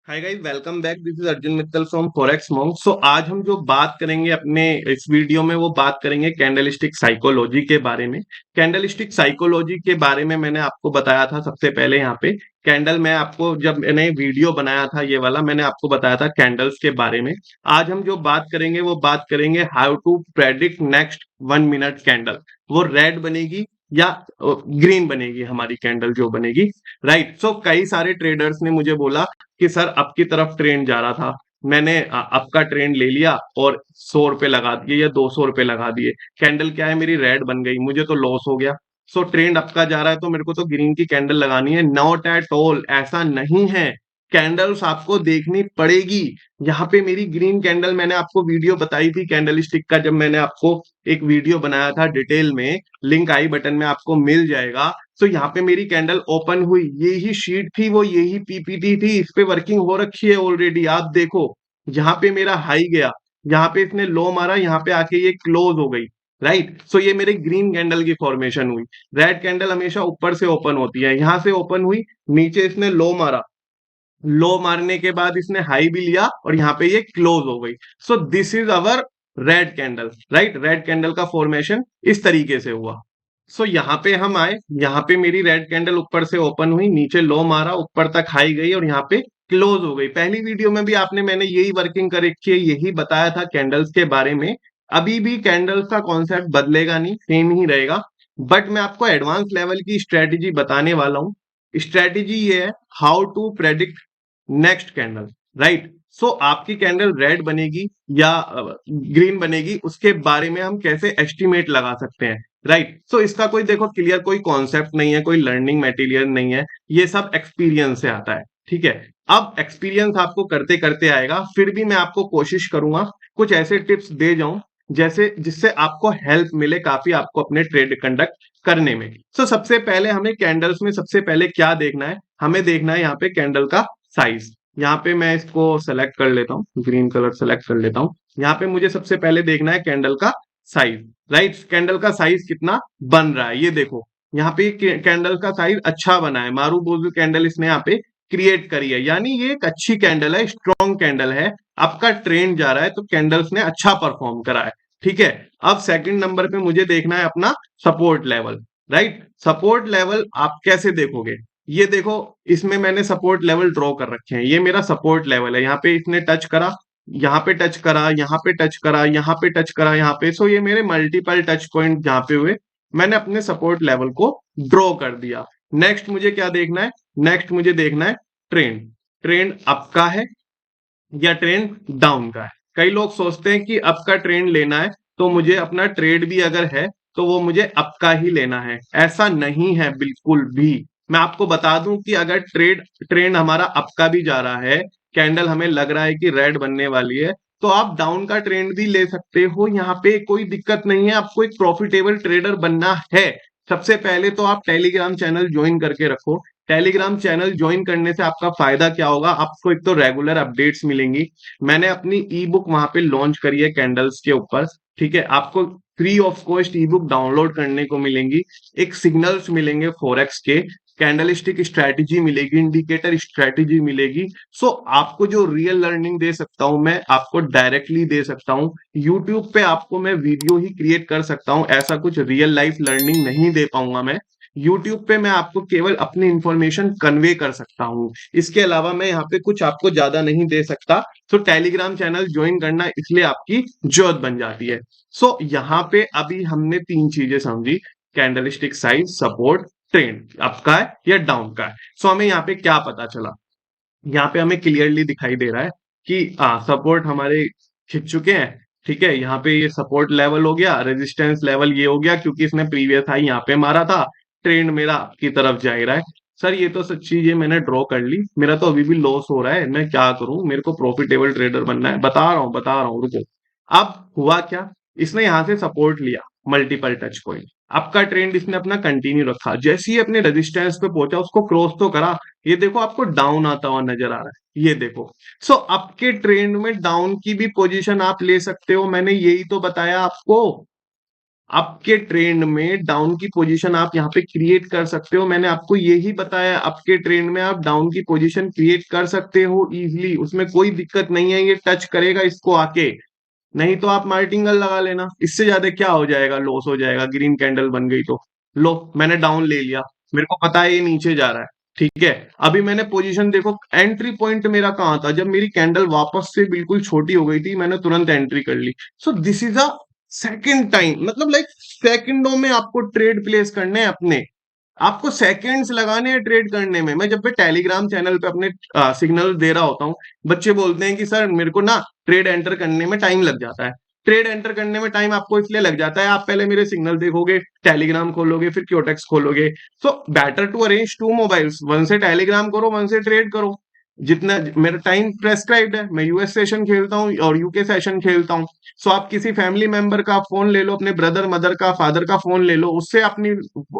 Hi guys, welcome back. This is Arjun Mittal from Forex Monk. So आज हम जो बात करेंगे अपने इस वीडियो में, वो बात करेंगे कैंडलस्टिक साइकोलॉजी के बारे में। कैंडलस्टिक साइकोलॉजी के बारे में मैंने आपको बताया था सबसे पहले यहाँ पे कैंडल। मैं आपको जब मैंने वीडियो बनाया था ये वाला, मैंने आपको बताया था कैंडल्स के बारे में। आज हम जो बात करेंगे वो बात करेंगे how to predict next 1 minute candle. वो रेड बनेगी या ग्रीन बनेगी हमारी कैंडल जो बनेगी। राइट। सो कई सारे ट्रेडर्स ने मुझे बोला कि सर अप की तरफ ट्रेंड जा रहा था, मैंने अप का ट्रेंड ले लिया और 100 रुपए लगा दिए या 200 रुपए लगा दिए, कैंडल क्या है मेरी रेड बन गई, मुझे तो लॉस हो गया। सो ट्रेंड अप का जा रहा है तो मेरे को तो ग्रीन की कैंडल लगानी है। नॉट एट ऑल, ऐसा नहीं है। कैंडल्स आपको देखनी पड़ेगी। यहाँ पे मेरी ग्रीन कैंडल, मैंने आपको वीडियो बताई थी कैंडल स्टिक का, जब मैंने आपको एक वीडियो बनाया था डिटेल में, लिंक आई बटन में आपको मिल जाएगा। तो यहाँ पे मेरी कैंडल ओपन हुई, ये ही शीट थी, वो यही पीपीटी थी, इस पे वर्किंग हो रखी है ऑलरेडी। आप देखो यहाँ पे मेरा हाई गया, यहाँ पे इसने लो मारा, यहाँ पे आके ये क्लोज हो गई। राइट। सो ये मेरे ग्रीन कैंडल की फॉर्मेशन हुई। रेड कैंडल हमेशा ऊपर से ओपन होती है, यहाँ से ओपन हुई, नीचे इसने लो मारा, लो मारने के बाद इसने हाई भी लिया और यहाँ पे ये क्लोज हो गई। सो this is our red candle. Right. Red candle का फॉर्मेशन इस तरीके से हुआ। सो यहाँ पे हम आए, यहाँ पे मेरी रेड कैंडल ऊपर से ओपन हुई, नीचे लो मारा, ऊपर तक हाई गई और यहाँ पे क्लोज हो गई। पहली वीडियो में भी आपने मैंने यही वर्किंग कर रखी है, यही बताया था कैंडल्स के बारे में। अभी भी कैंडल्स का कॉन्सेप्ट बदलेगा नहीं, सेम ही रहेगा। बट मैं आपको एडवांस लेवल की स्ट्रेटेजी बताने वाला हूँ। स्ट्रेटेजी ये है how to predict next candle. Right. So आपकी कैंडल रेड बनेगी या ग्रीन बनेगी, उसके बारे में हम कैसे एस्टिमेट लगा सकते हैं। राइट। सो इसका कोई देखो क्लियर कोई कॉन्सेप्ट नहीं है, कोई लर्निंग मटेरियल नहीं है, ये सब एक्सपीरियंस से आता है। ठीक है। अब एक्सपीरियंस आपको करते करते आएगा, फिर भी मैं आपको कोशिश करूंगा कुछ ऐसे टिप्स दे जाऊं जैसे जिससे आपको हेल्प मिले काफी, आपको अपने ट्रेड कंडक्ट करने में। सो सबसे पहले हमें कैंडल्स में सबसे पहले क्या देखना है, हमें देखना है यहाँ पे कैंडल का साइज। यहाँ पे मैं इसको सेलेक्ट कर लेता हूँ, ग्रीन कलर सेलेक्ट कर लेता हूँ। यहाँ पे मुझे सबसे पहले देखना है कैंडल का साइज। राइट। कैंडल का साइज कितना बन रहा है ये देखो। यहाँ पे कैंडल का साइज अच्छा बना है, मारूबोजू कैंडल इसने यहाँ पे क्रिएट करी है, यानी ये एक अच्छी कैंडल है, स्ट्रॉन्ग कैंडल है। आपका ट्रेंड जा रहा है तो कैंडल्स ने अच्छा परफॉर्म करा है। ठीक है। अब सेकंड नंबर पे मुझे देखना है अपना support level. Right. Support level आप कैसे देखोगे, ये देखो, इसमें मैंने सपोर्ट लेवल ड्रॉ कर रखे हैं, ये मेरा सपोर्ट लेवल है। यहाँ पे इसने टच करा, यहाँ पे टच करा, यहाँ पे टच करा, यहाँ पे टच करा, यहाँ पे। सो ये मेरे मल्टीपल टच पॉइंट जहाँ पे हुए, मैंने अपने सपोर्ट लेवल को ड्रॉ कर दिया। नेक्स्ट मुझे क्या देखना है, नेक्स्ट मुझे देखना है ट्रेंड। ट्रेंड अप का है या ट्रेंड डाउन का है। कई लोग सोचते हैं कि अप का ट्रेंड लेना है तो मुझे अपना ट्रेड भी अगर है तो वो मुझे अप का ही लेना है, ऐसा नहीं है बिल्कुल भी। मैं आपको बता दूं कि अगर ट्रेंड हमारा अप का भी जा रहा है, कैंडल हमें लग रहा है कि रेड बनने वाली है, तो आप डाउन का ट्रेंड भी ले सकते हो, यहाँ पे कोई दिक्कत नहीं है। आपको एक प्रॉफिटेबल ट्रेडर बनना है, सबसे पहले तो आप टेलीग्राम चैनल ज्वाइन करके रखो। टेलीग्राम चैनल ज्वाइन करने से आपका फायदा क्या होगा, आपको एक तो रेगुलर अपडेट्स मिलेंगी। मैंने अपनी ई बुक वहां पे लॉन्च करी है कैंडल्स के ऊपर। ठीक है। आपको free of cost E book download करने को मिलेंगी। एक सिग्नल्स मिलेंगे फॉरेक्स के, कैंडलस्टिक स्ट्रैटेजी मिलेगी, इंडिकेटर स्ट्रैटेजी मिलेगी। सो आपको जो रियल लर्निंग दे सकता हूं मैं, आपको डायरेक्टली दे सकता हूं। यूट्यूब पे आपको मैं वीडियो ही क्रिएट कर सकता हूं, ऐसा कुछ रियल लाइफ लर्निंग नहीं दे पाऊंगा मैं। यूट्यूब पे मैं आपको केवल अपनी इंफॉर्मेशन कन्वे कर सकता हूँ, इसके अलावा मैं यहाँ पे कुछ आपको ज्यादा नहीं दे सकता। तो टेलीग्राम चैनल ज्वाइन करना इसलिए आपकी जरूरत बन जाती है। सो यहाँ पे अभी हमने तीन चीजें समझी, candlestick size, support, trend up का है या डाउन का है। सो हमें यहाँ पे क्या पता चला, यहाँ पे हमें क्लियरली दिखाई दे रहा है कि सपोर्ट हमारे खिंच चुके हैं। ठीक है। यहाँ पे ये सपोर्ट लेवल हो गया, रेजिस्टेंस लेवल ये हो गया, क्योंकि इसने प्रीवियस हाई यहाँ पे मारा था। ट्रेंड मेरा आपकी तरफ जा रहा है। सर ये तो सब चीजें मैंने ड्रॉ कर ली, मेरा तो अभी भी लॉस हो रहा है, मैं क्या करूं, मेरे को प्रॉफिटेबल ट्रेडर बनना है, बता रहा हूँ रुको। अब हुआ क्या, इसने यहाँ से सपोर्ट लिया, मल्टीपल टच पॉइंट, आपका ट्रेंड इसने अपना कंटिन्यू रखा, जैसे ही अपने रेजिस्टेंस पे पहुंचा उसको क्रॉस तो करा, ये देखो आपको डाउन आता हुआ नजर आ रहा है, ये देखो। सो आपके ट्रेंड में डाउन की भी पोजीशन आप ले सकते हो, मैंने यही तो बताया आपको। आपके ट्रेंड में डाउन की पोजीशन आप यहाँ पे क्रिएट कर सकते हो। मैंने आपको यही बताया, आपके ट्रेंड में आप डाउन की पोजीशन क्रिएट कर सकते हो इजीली, उसमें कोई दिक्कत नहीं है। ये टच करेगा इसको आके, नहीं तो आप मार्टिंगल लगा लेना, इससे ज्यादा क्या हो जाएगा, लॉस हो जाएगा। ग्रीन कैंडल बन गई तो लो, मैंने डाउन ले लिया, मेरे को पता है ये नीचे जा रहा है, ठीक है। अभी मैंने पोजीशन देखो, एंट्री पॉइंट मेरा कहाँ था, जब मेरी कैंडल वापस से बिल्कुल छोटी हो गई थी, मैंने तुरंत एंट्री कर ली। So this is a second time, मतलब लाइक सेकंडों में आपको ट्रेड प्लेस करने हैं अपने, आपको सेकंड्स लगाने हैं ट्रेड करने में। मैं जब भी टेलीग्राम चैनल पे अपने सिग्नल दे रहा होता हूँ, बच्चे बोलते हैं कि सर मेरे को ना ट्रेड एंटर करने में टाइम लग जाता है। ट्रेड एंटर करने में टाइम आपको इसलिए लग जाता है, आप पहले मेरे सिग्नल देखोगे, टेलीग्राम खोलोगे, फिर क्योटेक्स खोलोगे। So better to arrange two mobiles, one से टेलीग्राम करो, वन से ट्रेड करो। जितना मेरा टाइम प्रेस्क्राइब्ड है, मैं यूएस सेशन खेलता हूँ और यूके सेशन खेलता हूँ। सो आप किसी फैमिली मेंबर का फोन ले लो, अपने ब्रदर मदर का फादर का फोन ले लो, उससे अपनी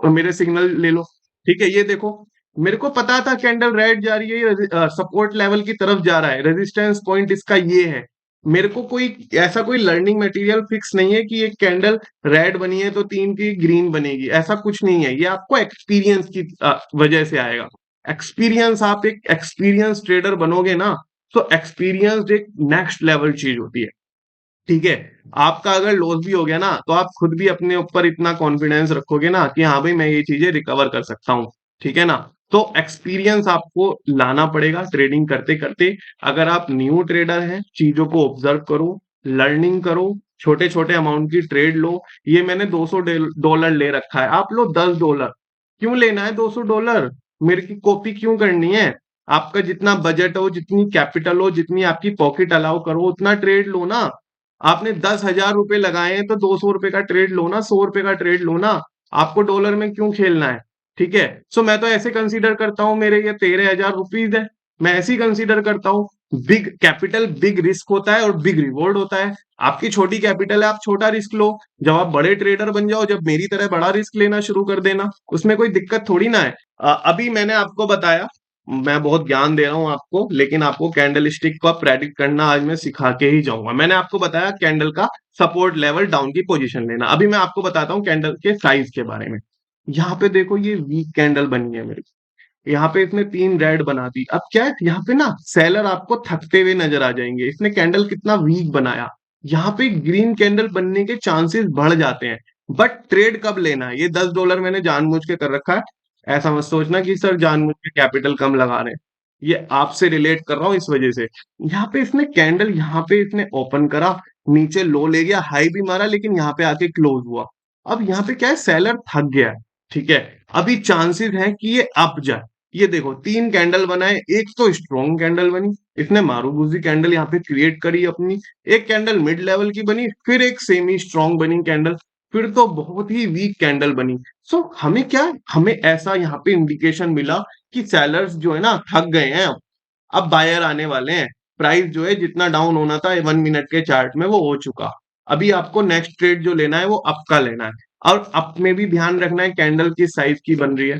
मेरे सिग्नल ले लो, ठीक है। ये देखो, मेरे को पता था कैंडल रेड जा रही है, सपोर्ट लेवल की तरफ जा रहा है, रेजिस्टेंस पॉइंट इसका ये है। मेरे को कोई ऐसा कोई लर्निंग मटेरियल फिक्स नहीं है कि एक कैंडल रेड बनी है तो 3 की ग्रीन बनेगी, ऐसा कुछ नहीं है। ये आपको एक्सपीरियंस की वजह से आएगा। एक्सपीरियंस, आप एक एक्सपीरियंस ट्रेडर बनोगे ना, तो एक्सपीरियंस एक नेक्स्ट लेवल चीज होती है, ठीक है। आपका अगर लॉस भी हो गया ना, तो आप खुद भी अपने ऊपर इतना कॉन्फिडेंस रखोगे ना कि हाँ भाई मैं ये चीजें रिकवर कर सकता हूँ, ठीक है ना। तो एक्सपीरियंस आपको लाना पड़ेगा ट्रेडिंग करते करते। अगर आप न्यू ट्रेडर हैं, चीजों को ऑब्जर्व करो, लर्निंग करो, छोटे छोटे अमाउंट की ट्रेड लो। ये मैंने $200 ले रखा है, आप लो $10। क्यों लेना है $200? मेरे की कॉपी क्यों करनी है? आपका जितना बजट हो, जितनी कैपिटल हो, जितनी आपकी पॉकेट अलाउ करो, उतना ट्रेड लो ना। आपने $10,000 लगाए हैं तो $200 का ट्रेड लो ना, $100 का ट्रेड लो ना। आपको डॉलर में क्यों खेलना है, ठीक है। सो मैं तो ऐसे कंसीडर करता हूँ, मेरे ये ₹13,000 है, मैं ऐसे ही कंसीडर करता हूँ। बिग कैपिटल बिग रिस्क होता है और बिग रिवॉर्ड होता है। आपकी छोटी कैपिटल है, आप छोटा रिस्क लो। जब आप बड़े ट्रेडर बन जाओ, जब मेरी तरह बड़ा रिस्क लेना शुरू कर देना, उसमें कोई दिक्कत थोड़ी ना है। अभी मैंने आपको बताया, मैं बहुत ज्ञान दे रहा हूं आपको, लेकिन आपको कैंडल स्टिक का प्रेडिक्ट करना आज मैं सिखा के ही जाऊंगा। मैंने आपको बताया कैंडल का सपोर्ट लेवल डाउन की पोजीशन लेना। अभी मैं आपको बताता हूँ कैंडल के साइज के बारे में। यहाँ पे देखो, ये वीक कैंडल बनी है मेरी, यहाँ पे इसने 3 रेड बना दी। अब क्या है, यहाँ पे ना सेलर आपको थकते हुए नजर आ जाएंगे, इसने कैंडल कितना वीक बनाया। यहाँ पे ग्रीन कैंडल बनने के चांसेस बढ़ जाते हैं। बट ट्रेड कब लेना है, ये $10 मैंने जानबूझ के कर रखा है। ऐसा मत सोचना कि सर जानबूझ के कैपिटल कम लगा रहे हैं, ये आपसे रिलेट कर रहा हूँ इस वजह से। यहाँ पे इसने कैंडल, यहाँ पे इसने ओपन करा, नीचे लो ले गया, हाई भी मारा, लेकिन यहाँ पे आके क्लोज हुआ। अब यहाँ पे क्या है, सेलर थक गया है, ठीक है। अभी चांसेस है कि ये अप जाए। ये देखो, 3 कैंडल बनाए, एक तो स्ट्रॉन्ग कैंडल बनी, इसने मारूगुजी कैंडल यहाँ पे क्रिएट करी अपनी, एक कैंडल मिड लेवल की बनी, फिर एक सेमी स्ट्रॉन्ग बनी कैंडल, फिर तो बहुत ही वीक कैंडल बनी। सो हमें क्या, हमें ऐसा यहाँ पे इंडिकेशन मिला कि सेलर्स जो है ना थक गए हैं। अब बायर आने वाले हैं, प्राइस जो है जितना डाउन होना था 1 मिनट के चार्ट में वो हो चुका। अभी आपको नेक्स्ट ट्रेड जो लेना है वो अप का लेना है। और अप में भी ध्यान रखना है कैंडल किस साइज की बन रही है।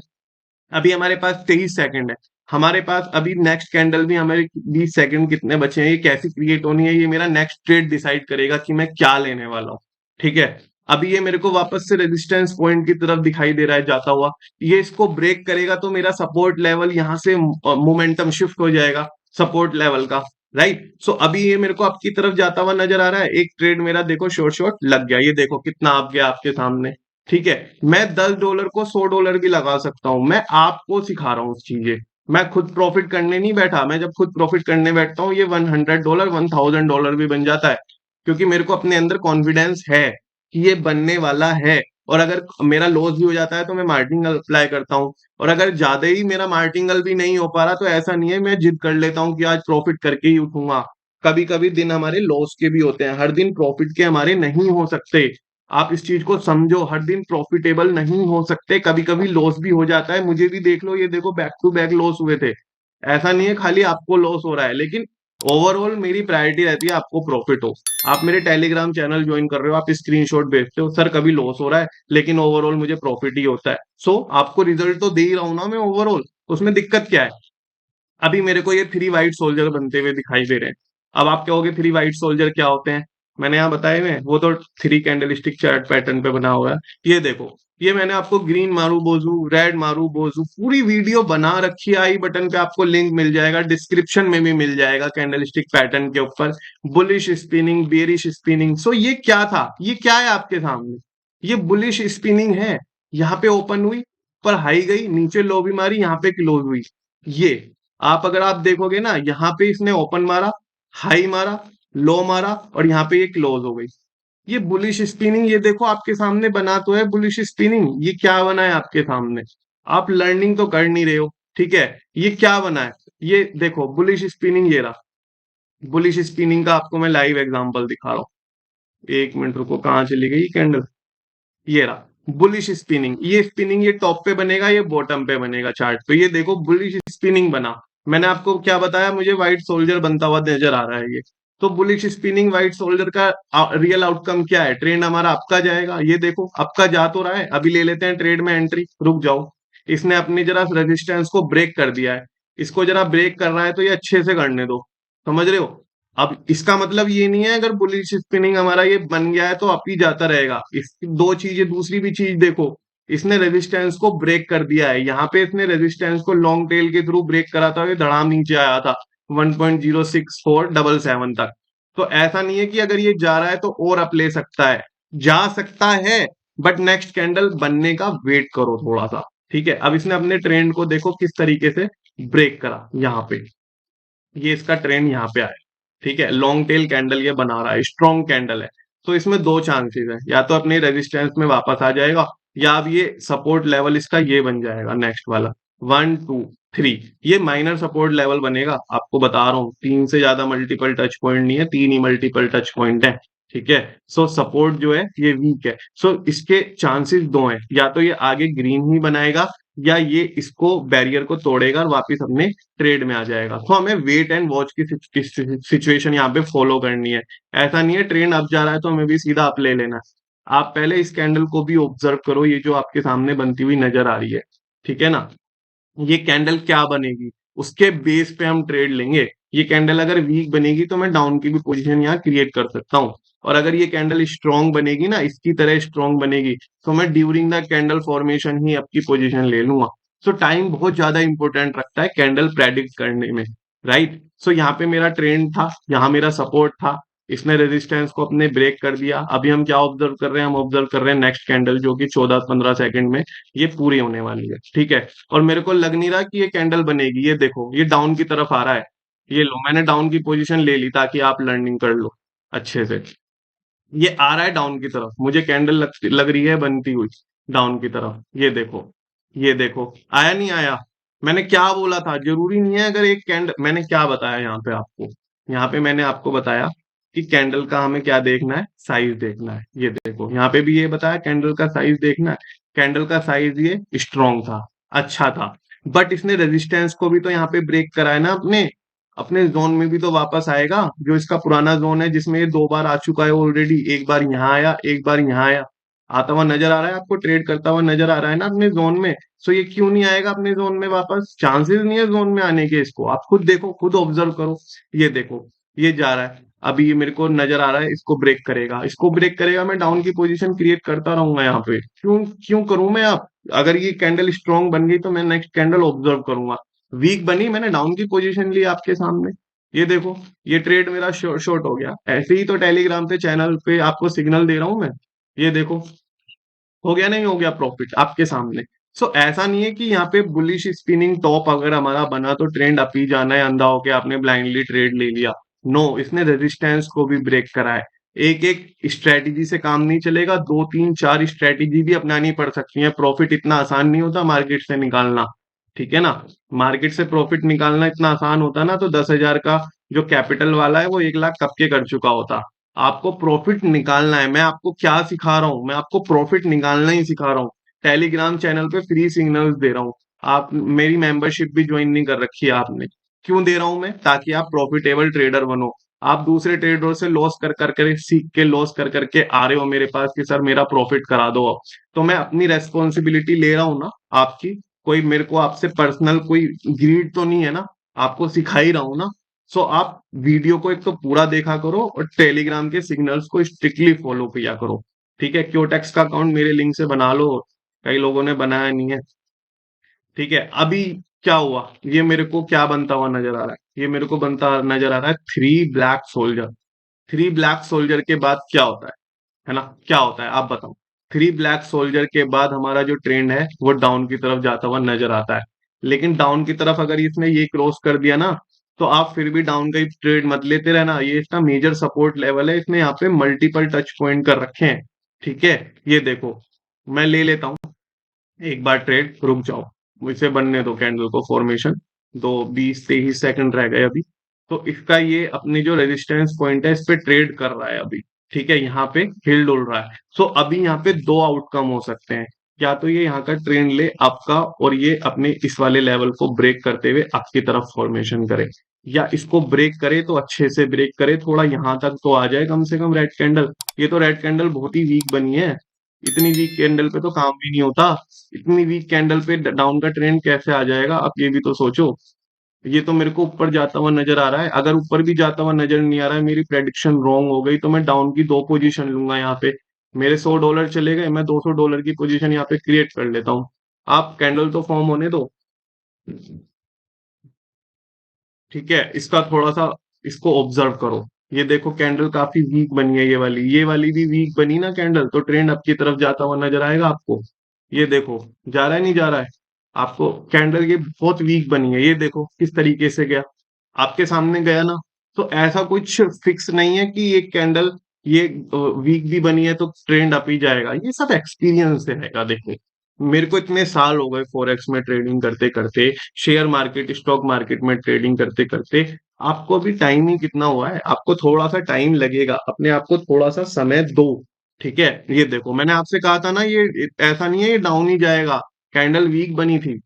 अभी हमारे पास 23 सेकंड है, हमारे पास अभी नेक्स्ट कैंडल भी, हमारे 20 सेकंड कितने बचे हैं, ये कैसी क्रिएट होनी है, ये मेरा नेक्स्ट ट्रेड डिसाइड करेगा कि मैं क्या लेने वाला हूँ, ठीक है। अभी ये मेरे को वापस से रेजिस्टेंस पॉइंट की तरफ दिखाई दे रहा है जाता हुआ, ये इसको ब्रेक करेगा तो मेरा सपोर्ट लेवल यहाँ से मोमेंटम शिफ्ट हो जाएगा सपोर्ट लेवल का, राइट। सो अभी ये मेरे को आपकी तरफ जाता हुआ नजर आ रहा है। एक ट्रेड मेरा देखो शॉर्ट शॉर्ट लग गया, ये देखो कितना आप गया आपके सामने, ठीक है। मैं $10 को $100 भी लगा सकता हूं, मैं आपको सिखा रहा हूँ चीजें। मैं खुद प्रॉफिट करने नहीं बैठा, मैं जब खुद प्रॉफिट करने बैठता हूँ ये $100 $1,000 भी बन जाता है, क्योंकि मेरे को अपने अंदर कॉन्फिडेंस है कि ये बनने वाला है। और अगर मेरा लॉस भी हो जाता है तो मैं मार्जिनल अप्लाई करता हूँ, और अगर ज्यादा ही मेरा मार्जिनल भी नहीं हो पा रहा तो ऐसा नहीं है, मैं जिद कर लेता हूँ कि आज प्रॉफिट करके ही उठूंगा। कभी कभी दिन हमारे लॉस के भी होते हैं, हर दिन प्रॉफिट के हमारे नहीं हो सकते। आप इस चीज को समझो, हर दिन प्रॉफिटेबल नहीं हो सकते, कभी कभी लॉस भी हो जाता है। मुझे भी देख लो, ये देखो बैक टू बैक लॉस हुए थे। ऐसा नहीं है खाली आपको लॉस हो रहा है, लेकिन ओवरऑल मेरी प्रायोरिटी रहती है आपको प्रॉफिट हो। आप मेरे टेलीग्राम चैनल ज्वाइन कर रहे हो, आप स्क्रीनशॉट भेजते हो, सर कभी लॉस हो रहा है लेकिन ओवरऑल मुझे प्रॉफिट ही होता है। सो आपको रिजल्ट तो दे ही रहा हूं ना मैं ओवरऑल, उसमें दिक्कत क्या है। अभी मेरे को ये 3 व्हाइट सोल्जर बनते हुए दिखाई दे रहे हैं। अब आप कहोगे 3 व्हाइट सोल्जर क्या होते हैं, मैंने यहाँ बताए हुए हैं, वो तो 3 कैंडलस्टिक चार्ट पैटर्न पे बना हुआ है। ये देखो, ये मैंने आपको ग्रीन मारू बोजू, रेड मारू बोजू, पूरी वीडियो बना रखी है। आई बटन पे आपको लिंक मिल जाएगा, डिस्क्रिप्शन में भी मिल जाएगा कैंडलस्टिक पैटर्न के ऊपर। Bullish spinning, bearish spinning. So ये क्या था, ये क्या है आपके सामने, ये बुलिश स्पिनिंग है। यहाँ पे ओपन हुई, पर हाई गई, नीचे लो भी मारी, यहाँ पे क्लोज हुई। ये आप अगर आप देखोगे ना, यहाँ पे इसने ओपन मारा, हाई मारा, लो मारा, और यहाँ पे ये क्लोज हो गई। ये बुलिश स्पिनिंग, ये देखो आपके सामने बना तो है बुलिश स्पिनिंग। ये क्या बना है आपके सामने, आप लर्निंग तो कर नहीं रहे हो, ठीक है। ये क्या बना है, ये देखो बुलिश स्पिनिंग, ये रहा बुलिश स्पिनिंग का। आपको मैं लाइव एग्जांपल दिखा रहा हूँ, एक मिनट रुको, कहाँ चली गई कैंडल, ये रहा बुलिश स्पिनिंग। ये स्पिनिंग ये टॉप पे बनेगा, ये बॉटम पे बनेगा चार्ट पे। ये देखो बुलिश स्पिनिंग बना। मैंने आपको क्या बताया, मुझे व्हाइट सोल्जर बनता हुआ नजर आ रहा है ये। तो बुलिश स्पिनिंग व्हाइट सोल्जर का रियल आउटकम क्या है, ट्रेंड हमारा आपका जाएगा। ये देखो आपका जा तो रहा है, अभी ले लेते हैं ट्रेड में एंट्री, रुक जाओ। इसने अपनी जरा रेजिस्टेंस को ब्रेक कर दिया है, इसको जरा ब्रेक कर रहा है, तो ये अच्छे से करने दो, समझ रहे हो। अब इसका मतलब ये नहीं है अगर बुलिश स्पिनिंग हमारा ये बन गया है तो अप ही जाता रहेगा। इसकी दो चीजें, दूसरी भी चीज देखो, इसने रेजिस्टेंस को ब्रेक कर दिया है। यहाँ पे इसने रेजिस्टेंस को लॉन्ग टेल के थ्रू ब्रेक करा था, ये धड़ाम नीचे आया था 1.06477 तक। तो ऐसा नहीं है कि अगर ये जा रहा है तो और अप ले सकता है, जा सकता है, बट नेक्स्ट कैंडल बनने का वेट करो थोड़ा सा, ठीक है। अब इसने अपने ट्रेंड को देखो किस तरीके से ब्रेक करा, यहाँ पे ये इसका ट्रेंड यहाँ पे आया, ठीक है। लॉन्ग टेल कैंडल ये बना रहा है, स्ट्रॉन्ग कैंडल है। तो इसमें दो चांसेस है, या तो अपने रेजिस्टेंस में वापस आ जाएगा, या अब ये सपोर्ट लेवल इसका ये बन जाएगा नेक्स्ट वाला 1 2 3। ये माइनर सपोर्ट लेवल बनेगा, आपको बता रहा हूँ। 3 से ज्यादा मल्टीपल टच पॉइंट नहीं है, 3 ही मल्टीपल टच पॉइंट है, ठीक है। सो सपोर्ट जो है ये वीक है। सो इसके चांसेस दो हैं, या तो ये आगे ग्रीन ही बनाएगा, या ये इसको बैरियर को तोड़ेगा और वापिस अपने ट्रेड में आ जाएगा। तो हमें वेट एंड वॉच की सिचुएशन यहाँ पे फॉलो करनी है। ऐसा नहीं है ट्रेंड अप जा रहा है तो हमें भी सीधा अप ले लेना है। आप पहले इस कैंडल को भी ऑब्जर्व करो, ये जो आपके सामने बनती हुई नजर आ रही है, ठीक है ना। ये कैंडल क्या बनेगी, उसके बेस पे हम ट्रेड लेंगे। ये कैंडल अगर वीक बनेगी तो मैं डाउन की भी पोजीशन यहाँ क्रिएट कर सकता हूँ, और अगर ये कैंडल स्ट्रॉन्ग बनेगी ना, इसकी तरह स्ट्रॉन्ग बनेगी, तो मैं ड्यूरिंग द कैंडल फॉर्मेशन ही आपकी पोजीशन ले लूंगा। सो टाइम बहुत ज्यादा इंपॉर्टेंट रखता है कैंडल प्रेडिक्ट करने में, राइट। सो यहाँ पे मेरा ट्रेंड था, यहाँ मेरा सपोर्ट था, इसने रेजिस्टेंस को अपने ब्रेक कर दिया। अभी हम क्या ऑब्जर्व कर रहे हैं, हम ऑब्जर्व कर रहे हैं नेक्स्ट कैंडल, जो कि 14-15 सेकंड में ये पूरी होने वाली है, ठीक है। और मेरे को लग नहीं रहा कि ये कैंडल बनेगी। ये देखो ये डाउन की तरफ आ रहा है, ये लो, मैंने डाउन की पोजीशन ले ली ताकि आप लर्निंग कर लो अच्छे से। ये आ रहा है डाउन की तरफ, मुझे कैंडल लग रही है बनती हुई डाउन की तरफ। ये देखो, ये देखो, आया नहीं आया। मैंने क्या बोला था, जरूरी नहीं है अगर एक कैंडल, मैंने क्या बताया यहाँ पे आपको, यहाँ पे मैंने आपको बताया कि कैंडल का हमें क्या देखना है, साइज देखना है। ये देखो यहाँ पे भी ये बताया कैंडल का साइज देखना है। कैंडल का साइज ये स्ट्रॉन्ग था, अच्छा था, बट इसने रेजिस्टेंस को भी तो यहाँ पे ब्रेक करा है ना अपने अपने जोन में भी तो वापस आएगा, जो इसका पुराना जोन है जिसमें ये 2 बार आ चुका है ऑलरेडी। एक बार यहाँ आया, एक बार यहाँ आया, आता हुआ नजर आ रहा है आपको, ट्रेड करता हुआ नजर आ रहा है ना अपने जोन में। सो ये क्यों नहीं आएगा अपने जोन में वापस, चांसेस नहीं है जोन में आने के। इसको आप खुद देखो, खुद ऑब्जर्व करो। ये देखो ये जा रहा है, अभी ये मेरे को नजर आ रहा है इसको ब्रेक करेगा, इसको ब्रेक करेगा, मैं डाउन की पोजीशन क्रिएट करता रहूंगा यहाँ पे। क्यों क्यों करूं मैं। आप अगर ये कैंडल स्ट्रॉन्ग बन गई तो मैं नेक्स्ट कैंडल ऑब्जर्व करूंगा। वीक बनी, मैंने डाउन की पोजीशन ली आपके सामने। ये देखो ये ट्रेड मेरा शॉर्ट हो गया। ऐसे ही तो टेलीग्राम पे चैनल पे आपको सिग्नल दे रहा हूं मैं। ये देखो हो गया, नहीं हो गया प्रॉफिट आपके सामने। सो ऐसा नहीं है कि यहाँ पे बुलिश स्पिनिंग टॉप अगर हमारा बना तो ट्रेंड अप ही जाना है, अंधा होके आपने ब्लाइंडली ट्रेड ले लिया। नो, इसने रेजिस्टेंस को भी ब्रेक करा है। एक एक स्ट्रेटेजी से काम नहीं चलेगा, 2 3 4 स्ट्रेटेजी भी अपनानी पड़ सकती है। प्रॉफिट इतना आसान नहीं होता मार्केट से निकालना, ठीक है ना। मार्केट से प्रॉफिट निकालना इतना आसान होता ना तो 10,000 का जो कैपिटल वाला है वो 1 लाख कब के कर चुका होता। आपको प्रॉफिट निकालना है। मैं आपको क्या सिखा रहा हूँ, मैं आपको प्रॉफिट निकालना ही सिखा रहा हूँ। टेलीग्राम चैनल पे फ्री सिग्नल्स दे रहा हूँ। आप मेरी मेंबरशिप भी ज्वाइन नहीं कर रखी है आपने। क्यों दे रहा हूं मैं, ताकि आप प्रॉफिटेबल ट्रेडर बनो। आप दूसरे ट्रेडर से लॉस कर करके सीख के लॉस कर करके आ रहे हो मेरे पास कि सर मेरा प्रॉफिट करा दो अब। तो मैं अपनी रेस्पॉन्सिबिलिटी ले रहा हूँ ना आपकी। कोई मेरे को आपसे पर्सनल कोई ग्रीड तो नहीं है ना, आपको सिखा ही रहा हूँ ना। सो आप वीडियो को एक तो पूरा देखा करो और टेलीग्राम के सिग्नल्स को स्ट्रिक्टली फॉलो किया करो। ठीक है, क्योटेक्स का अकाउंट मेरे लिंक से बना लो, कई लोगों ने बनाया नहीं है। ठीक है, अभी क्या हुआ, ये मेरे को क्या बनता हुआ नजर आ रहा है, ये मेरे को बनता नजर आ रहा है 3 ब्लैक सोल्जर। 3 ब्लैक सोल्जर के बाद क्या होता है ना, क्या होता है आप बताओ। 3 ब्लैक सोल्जर के बाद हमारा जो ट्रेंड है वो डाउन की तरफ जाता हुआ नजर आता है। लेकिन डाउन की तरफ अगर इसने ये क्रॉस कर दिया ना, तो आप फिर भी डाउन का ही ट्रेड मत लेते रहना, ये इसका मेजर सपोर्ट लेवल है, इसने यहाँ पे मल्टीपल टच पॉइंट कर रखे हैं। ठीक है, ये देखो, मैं ले लेता हूँ एक बार ट्रेड, रुक जाओ, इसे बनने दो कैंडल को फॉर्मेशन, दो 20-23 सेकंड रह गए अभी। तो इसका ये अपनी जो रेजिस्टेंस पॉइंट है इस पे ट्रेड कर रहा है अभी। ठीक है, यहाँ पे हिल डुल रहा है। सो अभी यहाँ पे दो आउटकम हो सकते हैं, या तो ये यहाँ का ट्रेंड ले आपका और ये अपने इस वाले लेवल को ब्रेक करते हुए आपकी तरफ फॉर्मेशन करे, या इसको ब्रेक करे तो अच्छे से ब्रेक करे, थोड़ा यहाँ तक तो आ जाए कम से कम रेड कैंडल। ये तो रेड कैंडल बहुत ही वीक बनी है, इतनी वीक कैंडल पे तो काम भी नहीं होता। इतनी वीक कैंडल पे डाउन का ट्रेंड कैसे आ जाएगा, आप ये भी तो सोचो। ये तो मेरे को ऊपर जाता हुआ नजर आ रहा है, अगर ऊपर भी जाता हुआ नजर नहीं आ रहा है, मेरी प्रेडिक्शन रॉन्ग हो गई, तो मैं डाउन की दो पोजीशन लूंगा यहाँ पे। मेरे $100 चले गए, मैं $200 की पोजीशन यहाँ पे क्रिएट कर लेता हूँ। आप कैंडल तो फॉर्म होने दो। ठीक है, इसका थोड़ा सा इसको ऑब्जर्व करो। ये देखो कैंडल काफी वीक बनी है, ये वाली भी वीक बनी ना कैंडल, तो ट्रेंड आपकी तरफ जाता हुआ नजर आएगा आपको। ये देखो, जा रहा है नहीं जा रहा है आपको, कैंडल ये बहुत वीक बनी है, ये देखो किस तरीके से गया, आपके सामने गया ना। तो ऐसा कुछ फिक्स नहीं है कि ये कैंडल ये वीक भी बनी है तो ट्रेंड अप ही जाएगा, ये सब एक्सपीरियंस से रहेगा। देखो, मेरे को इतने साल हो गए फॉरेक्स में ट्रेडिंग करते करते, शेयर मार्केट स्टॉक मार्केट में ट्रेडिंग करते करते। आपको अभी टाइम ही कितना हुआ है, आपको थोड़ा सा टाइम लगेगा, अपने आप को थोड़ा सा समय दो। ठीक है, ये देखो मैंने आपसे कहा था ना, ये ऐसा नहीं है ये डाउन ही जाएगा, कैंडल वीक बनी थी।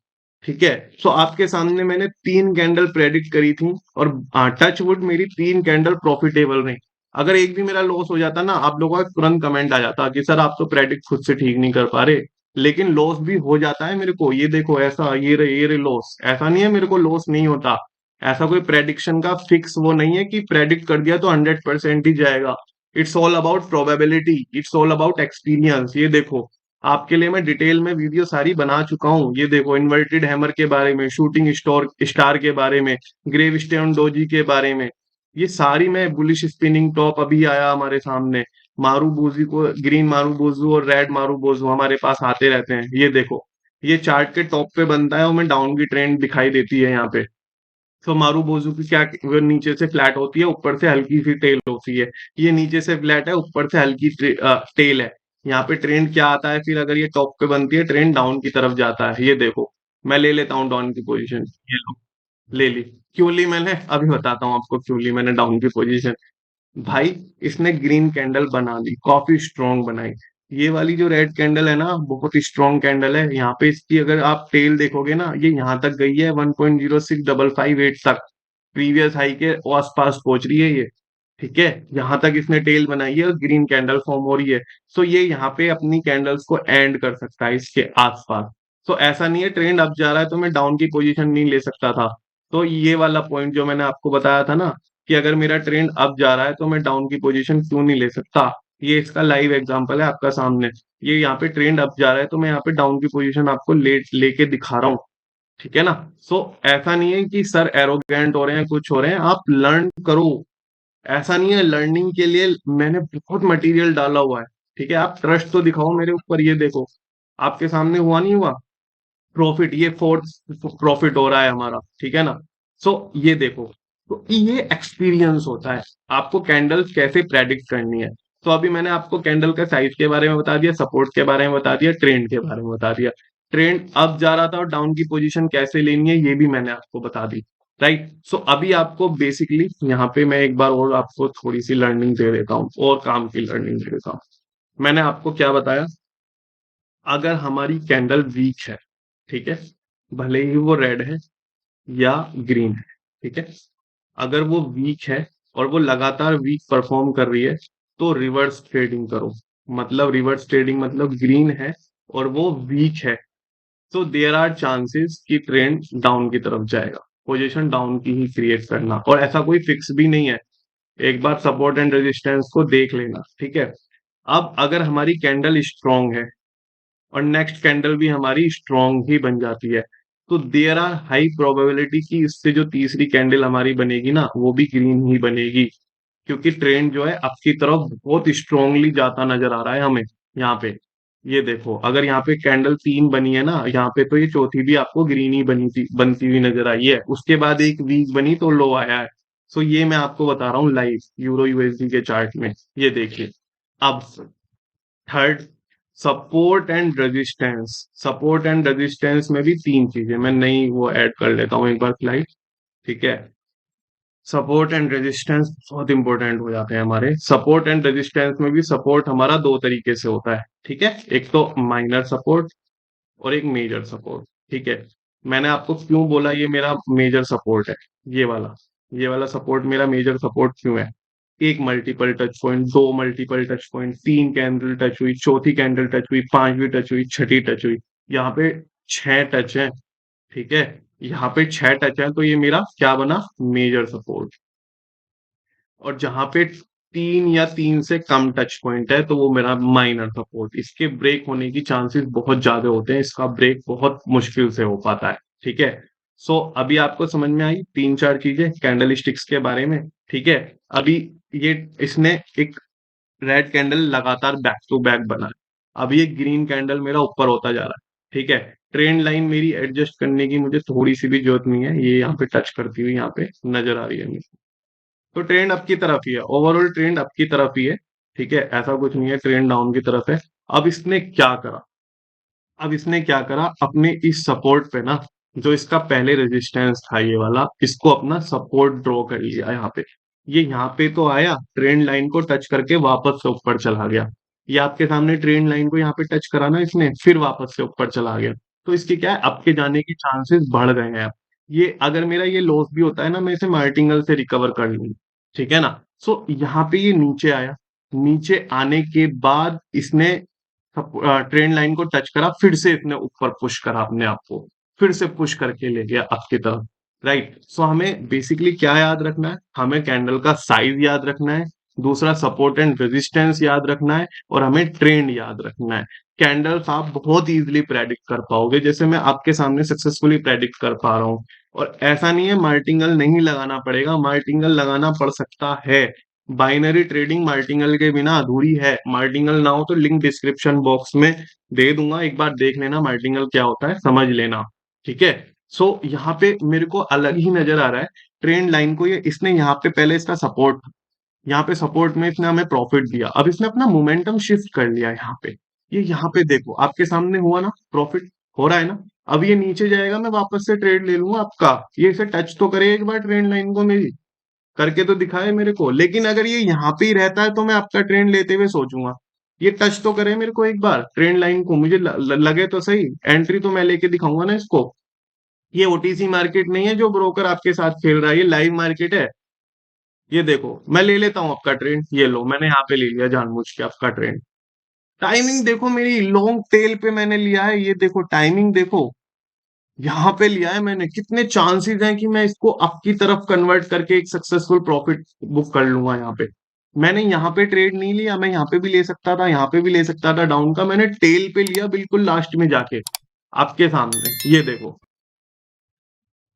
ठीक है, सो आपके सामने मैंने 3 कैंडल प्रेडिक्ट करी थी, और टच वुड मेरी 3 कैंडल प्रॉफिटेबल रही। अगर एक भी मेरा लॉस हो जाता ना, आप लोगों का तुरंत कमेंट आ जाता कि सर आप तो प्रेडिक्ट खुद से ठीक नहीं कर पा रहे। लेकिन लॉस भी हो जाता है मेरे को, ये देखो ऐसा, ये रे लॉस, ऐसा नहीं है मेरे को लॉस नहीं होता। ऐसा कोई प्रेडिक्शन का फिक्स वो नहीं है कि प्रेडिक्ट कर दिया तो 100% ही जाएगा। It's all about probability, it's all about experience. ये देखो, आपके लिए मैं डिटेल में वीडियो सारी बना चुका हूँ, ये देखो इन्वर्टेड हैमर के बारे में, शूटिंग स्टोर स्टार के बारे में, ग्रेव स्टोन डोजी के बारे में, ये सारी मैं बुलिश स्पिनिंग टॉप अभी आया हमारे सामने, मारू बोजी को, ग्रीन मारू बोजू और रेड मारू बोजू हमारे पास आते रहते हैं। ये देखो, ये चार्ट के टॉप पे बनता है और मैं डाउन की ट्रेंड दिखाई देती है यहाँ पे। तो मारू बोजू की क्या, वो नीचे से फ्लैट होती है, ऊपर से हल्की सी टेल होती है। ये नीचे से फ्लैट है, ऊपर से हल्की टेल है। यहाँ पे ट्रेंड क्या आता है फिर, अगर ये टॉप पे बनती है ट्रेंड डाउन की तरफ जाता है। ये देखो, मैं ले लेता हूँ डाउन की पोजीशन, ये लो, ले ली। क्यों ली मैंने, अभी बताता हूँ आपको क्यों ली मैंने डाउन की पोजीशन। भाई, इसने ग्रीन कैंडल बना दी, काफी स्ट्रांग बनाई। ये वाली जो रेड कैंडल है ना, बहुत स्ट्रांग कैंडल है। यहाँ पे इसकी अगर आप टेल देखोगे ना, ये यहाँ तक गई है 1.06558 तक, प्रीवियस हाई के आसपास पहुंच रही है ये। ठीक है, यहाँ तक इसने टेल बनाई है और ग्रीन कैंडल फॉर्म हो रही है। सो ये यहाँ पे अपनी कैंडल्स को एंड कर सकता है इसके आसपास। तो ऐसा नहीं है ट्रेंड अप जा रहा है तो मैं डाउन की पोजीशन नहीं ले सकता था। तो ये वाला पॉइंट जो मैंने आपको बताया था ना, कि अगर मेरा ट्रेंड अप जा रहा है तो मैं डाउन की पोजीशन क्यों नहीं ले सकता, ये इसका लाइव एग्जांपल है आपका सामने। ये यहाँ पे ट्रेंड अप जा रहा है तो मैं यहाँ पे डाउन की पोजीशन आपको लेके दिखा रहा हूँ। ठीक है ना। सो ऐसा नहीं है कि सर एरोगेंट हो रहे हैं, कुछ हो रहे हैं, आप लर्न करो। ऐसा नहीं है, लर्निंग के लिए मैंने बहुत मटेरियल डाला हुआ है। ठीक है, आप ट्रस्ट तो दिखाओ मेरे ऊपर, ये देखो आपके सामने हुआ नहीं हुआ प्रॉफिट, ये फोर्थ प्रॉफिट हो रहा है हमारा। ठीक है ना। सो ये देखो, तो ये एक्सपीरियंस होता है, आपको कैंडल्स कैसे प्रेडिक्ट करनी है। तो अभी मैंने आपको कैंडल का साइज के बारे में बता दिया, सपोर्ट के बारे में बता दिया, ट्रेंड के बारे में बता दिया। ट्रेंड अप जा रहा था और डाउन की पोजीशन कैसे लेनी है ये भी मैंने आपको बता दी। राइट, सो अभी आपको बेसिकली यहाँ पे मैं एक बार और आपको थोड़ी सी लर्निंग दे देता हूँ, और काम की लर्निंग दे देता हूँ। मैंने आपको क्या बताया, अगर हमारी कैंडल वीक है, ठीक है, भले ही वो रेड है या ग्रीन है, ठीक है, अगर वो वीक है और वो लगातार वीक परफॉर्म कर रही है, तो रिवर्स ट्रेडिंग करो। मतलब रिवर्स ट्रेडिंग मतलब ग्रीन है और वो वीक है, तो देयर आर चांसेस कि ट्रेंड डाउन की तरफ जाएगा। पोजीशन डाउन की ही क्रिएट करना, और ऐसा कोई फिक्स भी नहीं है। एक बार सपोर्ट एंड रेजिस्टेंस को देख लेना, ठीक है। अब अगर हमारी कैंडल स्ट्रांग है और नेक्स्ट कैंडल भी हमारी स्ट्रांग ही बन जाती है, तो देयर आर हाई प्रोबेबिलिटी कि इससे जो तीसरी कैंडल हमारी बनेगी ना, वो भी ग्रीन ही बनेगी, क्योंकि ट्रेंड जो है आपकी तरफ बहुत स्ट्रांगली जाता नजर आ रहा है हमें यहाँ पे। ये देखो, अगर यहाँ पे कैंडल 3 बनी है ना यहाँ पे, तो ये चौथी भी आपको ग्रीन ही बनी थी, बनती हुई नजर आई है। उसके बाद एक वीक बनी तो लो आया है। सो ये मैं आपको बता रहा हूँ लाइव यूरो यूएसडी के चार्ट में। ये देखिए। अब third, support and resistance. Support and resistance में भी तीन चीजें मैं नई वो ऐड कर लेता हूँ एक बार स्लाइड, ठीक है। सपोर्ट एंड रेजिस्टेंस बहुत इंपॉर्टेंट हो जाते हैं हमारे। सपोर्ट एंड रेजिस्टेंस में भी सपोर्ट हमारा दो तरीके से होता है, ठीक है। एक तो माइनर सपोर्ट और एक मेजर सपोर्ट, ठीक है। मैंने आपको क्यों बोला ये मेरा मेजर सपोर्ट है, ये वाला सपोर्ट मेरा मेजर सपोर्ट क्यों है। एक मल्टीपल टच पॉइंट, दो मल्टीपल टच पॉइंट, तीन कैंडल टच हुई, चौथी कैंडल टच हुई, पांचवी टच हुई, छठी टच हुई, यहाँ पे 6 टच है, ठीक है। यहाँ पे 6 टच है, तो ये मेरा क्या बना, मेजर सपोर्ट। और जहां पे 3 या 3 से कम टच पॉइंट है, तो वो मेरा माइनर सपोर्ट। इसके ब्रेक होने की चांसेस बहुत ज्यादा होते हैं, इसका ब्रेक बहुत मुश्किल से हो पाता है, ठीक है। सो अभी आपको समझ में आई तीन चार चीजें कैंडल स्टिक्स के बारे में, ठीक है। अभी ये इसने एक रेड कैंडल लगातार बैक टू बैक बना है। अभी एक ग्रीन कैंडल मेरा ऊपर होता जा रहा है, ठीक है। ट्रेंड लाइन मेरी एडजस्ट करने की मुझे थोड़ी सी भी जरूरत नहीं है, ये यहाँ पे टच करती हुई यहाँ पे नजर आ रही है मुझे। तो ट्रेंड आपकी तरफ ही है, ओवरऑल ट्रेंड आपकी तरफ ही है, ठीक है। ऐसा कुछ नहीं है ट्रेंड डाउन की तरफ है। अब इसने क्या करा, अपने इस सपोर्ट पे ना, जो इसका पहले रेजिस्टेंस था ये वाला, इसको अपना सपोर्ट ड्रॉ कर लिया यहाँ पे। ये यहाँ पे तो आया, ट्रेंड लाइन को टच करके वापस से ऊपर चला गया। ये आपके सामने ट्रेंड लाइन को यहाँ पे टच करा ना इसने, फिर वापस से ऊपर चला गया। तो इसके क्या है, आपके जाने के चांसेस बढ़ गए हैं अब। ये अगर मेरा ये लॉस भी होता है ना, मैं इसे मार्टिंगल से रिकवर कर लूंगा, ठीक है ना। सो यहाँ पे ये नीचे आया, नीचे आने के बाद इसने ट्रेंड लाइन को टच करा, फिर से इसने ऊपर पुश करा अपने आप को, फिर से पुश करके ले गया आपकी तरफ, राइट। सो हमें बेसिकली क्या याद रखना है, हमें कैंडल का साइज याद रखना है, दूसरा सपोर्ट एंड रेजिस्टेंस याद रखना है, और हमें ट्रेंड याद रखना है। कैंडल्स आप बहुत इजीली प्रेडिक्ट कर पाओगे, जैसे मैं आपके सामने सक्सेसफुली प्रेडिक्ट कर पा रहा हूँ। और ऐसा नहीं है मार्टिंगल नहीं लगाना पड़ेगा, मार्टिंगल लगाना पड़ सकता है। बाइनरी ट्रेडिंग मार्टिंगल के बिना अधूरी है। मार्टिंगल ना हो तो लिंक डिस्क्रिप्शन बॉक्स में दे दूंगा, एक बार देख लेना मार्टिंगल क्या होता है, समझ लेना, ठीक है। सो यहाँ पे मेरे को अलग ही नजर आ रहा है ट्रेंड लाइन को। ये इसने यहाँ पे पहले इसका सपोर्ट, यहाँ पे सपोर्ट में इसने हमें प्रॉफिट दिया, अब इसने अपना मोमेंटम शिफ्ट कर लिया यहाँ पे। ये यहाँ पे देखो आपके सामने हुआ ना, प्रॉफिट हो रहा है ना। अब ये नीचे जाएगा, मैं वापस से ट्रेड ले लूंगा आपका। ये इसे टच तो करे एक बार ट्रेंड लाइन को, मेरी करके तो दिखाए मेरे को। लेकिन अगर ये यहाँ पे ही रहता है तो मैं आपका ट्रेंड लेते हुए सोचूंगा। ये टच तो करे मेरे को एक बार ट्रेंड लाइन को, मुझे लगे तो सही, एंट्री तो मैं लेके दिखाऊंगा ना इसको। ये ओटीसी मार्केट नहीं है जो ब्रोकर आपके साथ खेल रहा है, ये लाइव मार्केट है। ये देखो मैं ले लेता हूँ आपका ट्रेंड, ये लो मैंने यहाँ पे ले लिया जानबूझ के आपका ट्रेंड। टाइमिंग देखो मेरी, लॉन्ग टेल पे मैंने लिया है, ये देखो टाइमिंग देखो, यहाँ पे लिया है मैंने। कितने चांसेस हैं कि मैं इसको आपकी तरफ कन्वर्ट करके एक सक्सेसफुल प्रॉफिट बुक कर लूंगा यहाँ पे। मैंने यहाँ पे ट्रेड नहीं लिया, मैं यहाँ पे भी ले सकता था, यहाँ पे भी ले सकता था डाउन का, मैंने टेल पे लिया बिल्कुल लास्ट में जाके आपके सामने, ये देखो।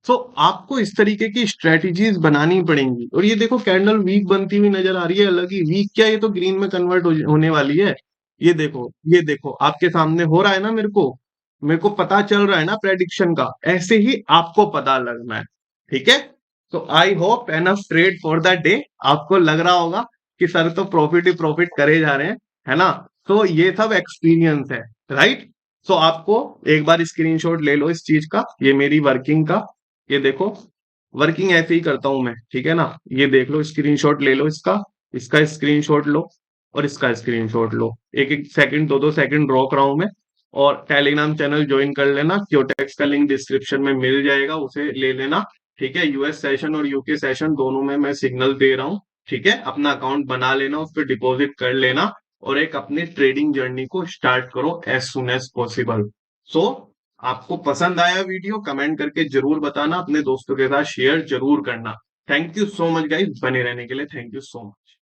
सो आपको इस तरीके की स्ट्रेटजीज बनानी पड़ेंगी। और ये देखो कैंडल वीक बनती हुई नजर आ रही है, अलग ही वीक क्या, ये तो ग्रीन में कन्वर्ट होने वाली है। ये देखो आपके सामने हो रहा है ना, मेरे को पता चल रहा है ना प्रेडिक्शन का, ऐसे ही आपको पता लगना है, ठीक है। तो I hope enough trade for the day. आपको लग रहा होगा कि सर तो प्रॉफिट ही प्रॉफिट करे जा रहे हैं, है ना। तो ये सब एक्सपीरियंस है, राइट। सो आपको एक बार स्क्रीनशॉट ले लो इस चीज का, ये मेरी वर्किंग का। ये देखो वर्किंग ऐसे ही करता हूं मैं, ठीक है ना। ये देख लो, स्क्रीनशॉट ले लो इसका, इसका स्क्रीनशॉट लो, और इसका स्क्रीनशॉट लो। एक एक सेकंड, दो दो सेकंड रोक रहा हूं मैं। और टेलीग्राम चैनल ज्वाइन कर लेना, क्योटेक्स का लिंक डिस्क्रिप्शन में मिल जाएगा, उसे ले लेना, ठीक है। यूएस सेशन और यूके सेशन दोनों में मैं सिग्नल दे रहा हूँ, ठीक है। अपना अकाउंट बना लेना, उस पर डिपॉजिट कर लेना, और एक अपनी ट्रेडिंग जर्नी को स्टार्ट करो एज सुन एज पॉसिबल। सो आपको पसंद आया वीडियो कमेंट करके जरूर बताना, अपने दोस्तों के साथ शेयर जरूर करना। Thank you so much guys, बने रहने के लिए थैंक यू सो मच।